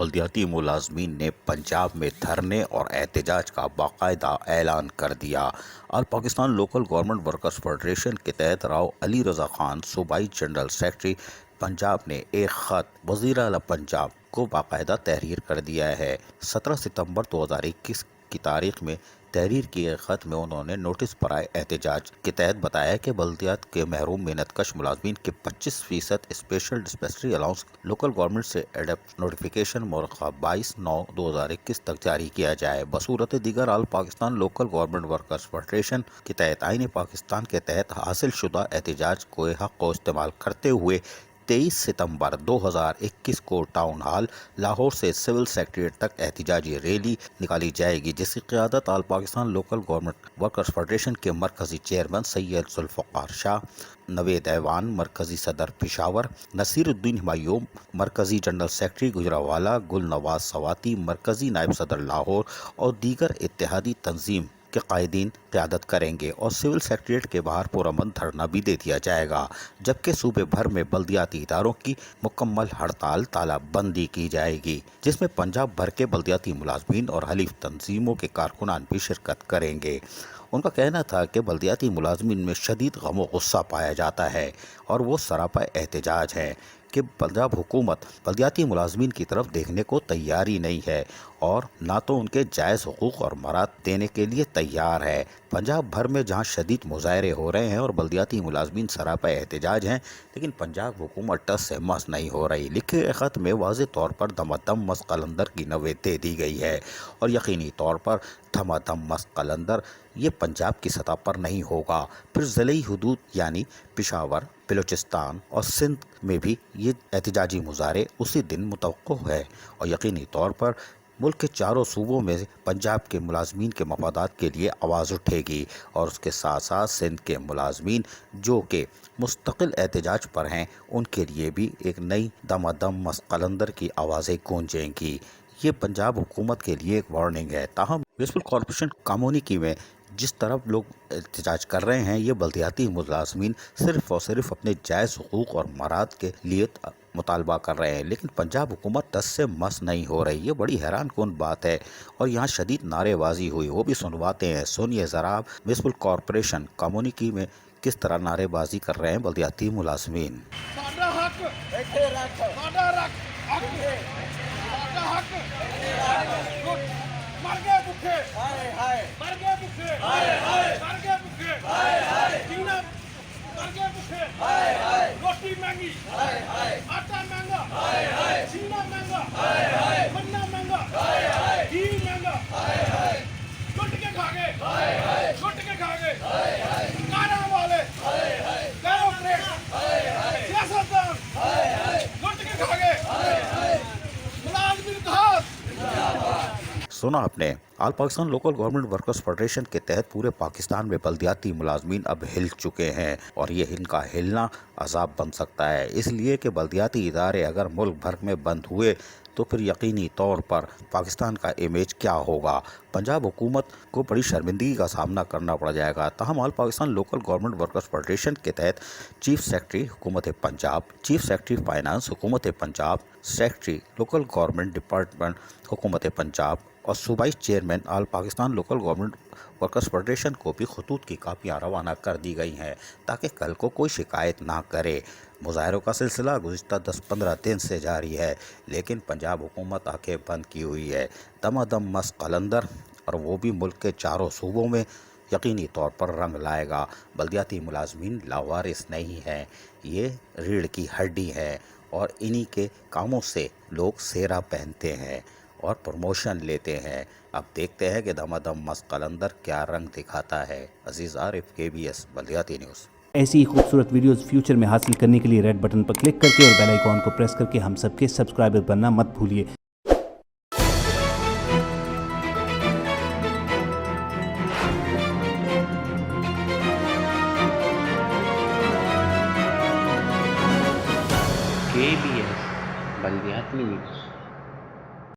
बल्दियाती मुलाजमीन ने पंजाब में धरने और एहतजाज का बाकायदा ऐलान कर दिया। All Pakistan local government workers federation के तहत राव अली रज़ा खान सूबाई जनरल सेक्रेटरी पंजाब ने एक ख़त वज़ीर आला पंजाब को बाकायदा तहरीर कर दिया है। 17 सितंबर 2021 की तारीख में तहरीर किए ख़त में उन्होंने नोटिस पर आए एहतजाज के तहत बताया कि बल्दियात के महरूम मेहनतकश मुलाजमीन के 25% special dispensary allowance local government से एडप्ट नोटिफिकेशन मौक़ा 22/9/2021 तक जारी किया जाए। बसूरत दीगर all Pakistan local government workers federation के तहत आईन पाकिस्तान के तहत हासिल शुदा एहतजाज को हक़ को इस्तेमाल करते हुए 23 सितंबर 2021 को टाउन हॉल लाहौर से सिविल सेक्रेटरीट तक एहतजाजी रैली निकाली जाएगी, जिसकी क़यादत all Pakistan local government workers federation के मरकज़ी चेयरमैन सैयद जुल्फ़िकार शाह, नवेद ऐवान मरकज़ी सदर पेशावर, नसीरुद्दीन हुमायूं मरकज़ी जनरल सेक्रेटरी गुजरावाला, गुल नवाज सवाती मरकज़ी नायब सदर लाहौर और दीगर इत्तेहादी तंजीम के कायदीन क़यादत करेंगे और सिविल सेक्रेटरीट के बाहर पुरअमन धरना भी दे दिया जाएगा। जबकि सूबे भर में बल्दियाती इदारों की मुकम्मल हड़ताल तालाबंदी की जाएगी, जिसमें पंजाब भर के बल्दियाती मुलाजमीन और हलीफ तंजीमों के कारकुनान भी शिरकत करेंगे। उनका कहना था कि बल्दियाती मुलाजमीन में शदीद गम व गुस्सा पाया जाता है और वो सरापा एहतजाज है कि पंजाब हुकूमत बल्दियाती मुलाजमीन की तरफ देखने को तैयार ही नहीं है और ना तो उनके जायज़ हुकूक और मराद देने के लिए तैयार है। पंजाब भर में जहां शदीद मुजाहरे हो रहे हैं और बल्दियाती मुलाजमीन सरापा एहतजाज हैं, लेकिन पंजाब हुकूमत टस से मस नहीं हो रही। लिखे गए ख़त में वाज़ेह तौर पर धमाधम मस कलंदर की नवेद दे दी गई है और यकीनी तौर पर धमाधम मस कलंदर ये पंजाब की सतह पर नहीं होगा, फिर ज़िले हुदूद यानी पेशावर, बलूचिस्तान और सिंध में भी ये एहतजाजी मुजाहरे उसी दिन मुतवक्को है और यकीनी तौर पर मुल्क के चारों सूबों में पंजाब के मुलाजमीन के मफादात के लिए आवाज़ उठेगी और उसके साथ साथ सिंध के मुलाजमीन जो कि मुस्तकिल एहतजाज पर हैं, उनके लिए भी एक नई दमादम मस कलंदर की आवाज़ें गूंजेंगी। ये पंजाब हुकूमत के लिए एक वार्निंग है। ताहम म्यूनिसिपल कॉरपोरेशन कामोनिकी में जिस तरफ लोग एहतजाज कर रहे हैं, ये बल्दियाती मुलाजमीन सिर्फ़ और सिर्फ अपने जायज़ हुकूक और मराद के लिए मुतालबा कर रहे हैं, लेकिन पंजाब हुकूमत टस से मस नहीं हो रही। ये बड़ी हैरान कुन बात है और यहाँ शदीद नारेबाजी हुई, वो भी सुनवाते हैं। सुनिए ज़रा म्यूनिसिपल कॉरपोरेशन कामोनिकी में किस तरह नारेबाजी कर रहे हैं बल्दियाती मुलाजमीन। रोटी महंगी, आटा महंगा, सीना महंगा, गन्ना महंगा, घी महंगा, लुट के खा गए, कारा वाले, बैरोक्रेट, सियासतदान, लुट के खा गए, मुलाजमीन घास। सुना आपने। All Pakistan local government workers federation के तहत पूरे पाकिस्तान में बल्दियाती मुलाजमीन अब हिल चुके हैं और ये इनका हिलना अजाब बन सकता है, इसलिए कि बल्दियाती इदारे अगर मुल्क भर में बंद हुए तो फिर यकीनी तौर पर पाकिस्तान का इमेज क्या होगा। पंजाब हुकूमत को बड़ी शर्मिंदगी का सामना करना पड़ जाएगा। ताहम all Pakistan local government workers federation के तहत चीफ सेक्रेटरी हुकूमत पंजाब, चीफ सेक्रेटरी फाइनेंस हुकूमत Punjab, secretary local government department हुकूमत पंजाब और सूबाई chairman all Pakistan local government workers federation को भी खतूत की कापियाँ रवाना कर दी गई हैं ताकि कल को कोई शिकायत ना करे। मुजाहरों का सिलसिला गुज़िश्ता 10-15 दिन से जारी है, लेकिन पंजाब हुकूमत आंखें बंद की हुई है। दमादम मस कलंदर और वो भी मुल्क के चारों सूबों में यकीनी तौर पर रंग लाएगा। बल्दियाती मुलाजमीन लावारिस नहीं है, ये रीढ़ की हड्डी है और इन्हीं के कामों से लोग सेरा पहनते हैं और प्रमोशन लेते हैं। अब देखते हैं कि दमादम मस कलंदर क्या रंग दिखाता है। अजीज़ आरिफ, KBS बल्दियाती न्यूज़। ऐसी ही खूबसूरत वीडियोस फ्यूचर में हासिल करने के लिए रेड बटन पर क्लिक करके और बेल आइकॉन को प्रेस करके हम सबके सब्सक्राइबर बनना मत भूलिए। KBS बल्दियाती न्यूज़।